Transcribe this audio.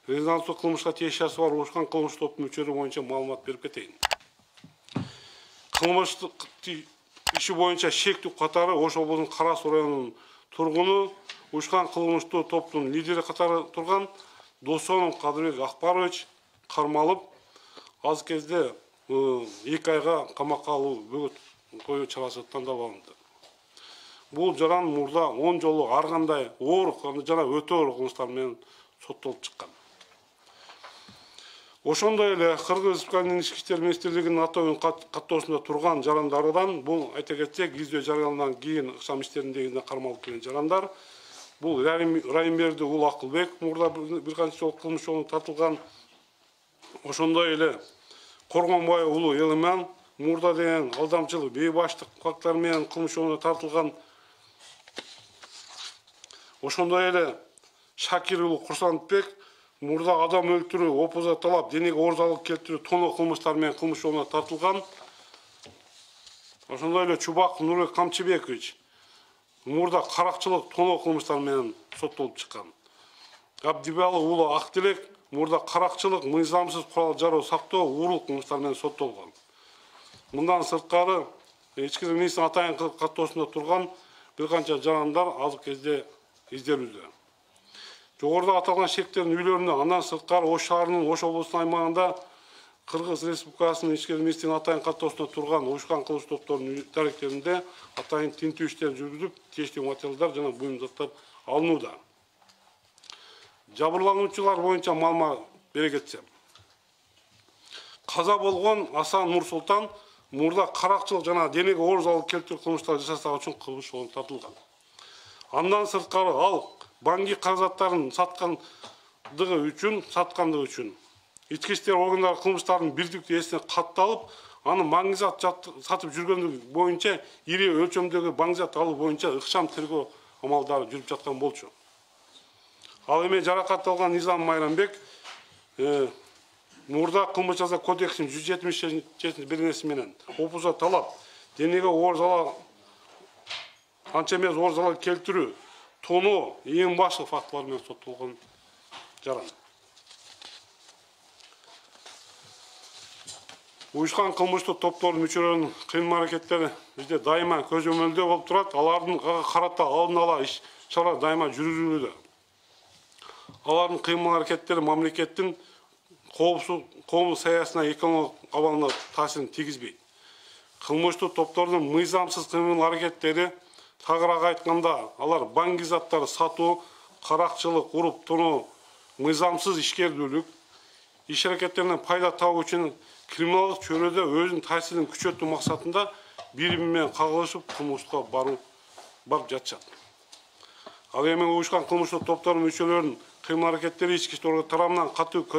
резонанстуу кылмышка тиешеси бар урушкан кылмыш топтун мүчөлөрү боюнча маалымат берип кетейин. Кылмыштык иши боюнча шектүү катары Ош облусунун Кара Суу районунун тургуну, урушкан кылмыштуу топтун лидери катары турган Досонов Кадырбек Акбарович кармалып, аз кезде 2 айга камакка алуу бөгөт коюу чарасы тандалып. Бул жаран мурда 10 жолу ар кандай оор жана өтө оор кылмыштар менен соттолуп чыккан. Ошондой эле Кыргыз Республикасынын Ички иштер министрлигинин атөөнүн каттоосунда турган жарандардан бул айта кетсек, издөө жарыялангандан кийин ыкчам иштериндегине кармалып келген жарандар. Бул Райымберди уулу Акылбек мурда бир канча жолу кылмыш жолуна тартылган. Ошондой эле Коргонбай уулу Элиман мурда деген алдамчылык, бейбаштык фактылары менен кылмыш жолуна тартылган. Ошондой эле Шакир уулу Курсантбек мурда адам өлтүрүү, опуза талап, денеге оор залал келтирүү, тоноо кылмыштар менен кылмыш жолуна тартылган. Ошондой эле Чубак Нурбек Камчыбекович мурда каракчылык, тоноо кылмыштар менен соттолуп чыккан. Абдибалы уулу Актилек мурда каракчылык, мыйзамсыз курал жаруу, сактоо, уурулук кылмыштар менен соттолгон. Мындан сырткары ички иштер министринин атайын каттоосунда турган бир канча жарандар азыркы кезде изделүүдө. Жогоруда аталган шектердин үйлөрүндө андан сырткары Ош шаарынын Ош облусунун аймагында Кыргыз Республикасынын ички иштер министринин атайын каттоосунда турган урушкан кылмыш топторунун даректеринде атайын тинтүү иштери жүргүзүлүп, тиештүү материалдар жана буюм заттар алынууда. Жабырлануучулар боюнча маалымат бере кетсем. Каза болгон Асан Нурсултан мурда каракчылык жана денеге оор залал келтирүү кылмыштары жасаган үчүн кылмыш жолуна тартылган. Андан сырткары ал банки каражаттарын саткандыгы үчүн ички иштер органдары кылмыштардын бирдиктүү ээсине катталып, аны маңгызат сатып жүргөндүгү боюнча ири өлчөмдөгү маңгызат алуу боюнча ыкчам тергөө амалдары жүрүп жаткан болчу. Ал эми жаракатталган Низам Майрамбек мурда кылмыш жаза кодексинин 177 белгинеси менен опуза талап, денеге оор залал, анча эмес оор залал келтирүү, тоноо, эң башкы фактылар менен соттолгон жаран. Уюшкан кылмыштуу топтордун мүчөлөрүнүн кыймыл-аракеттери бизде дайыма көзөмөлдөө болуп турат. Алардын карата алдын ала иш-чаралар дайыма жүргүзүлүүдө. Алардын кыймыл-аракеттери мамлекеттин коомдук саясатына, экономикалык абалына таасирин тийгизбейт. Кылмыштуу топтордун мыйзамсыз кыймыл-аракеттери, тагыраак айтканда, алар банк заттары сатуу, каракчылык, уруп тоноо, мыйзамсыз ишкердүүлүк, иш аракеттеринен пайда табуу үчүн криминалдык чөйрөдө өзүнүн таасирин күчөтүү максатында бири менен кагылышып кылмышка барып жатышат. Ал эми уюшкан кылмыштуу топтордун мүчөлөрүнүн кыймыл-аракеттери ички иштер тарабынан катуу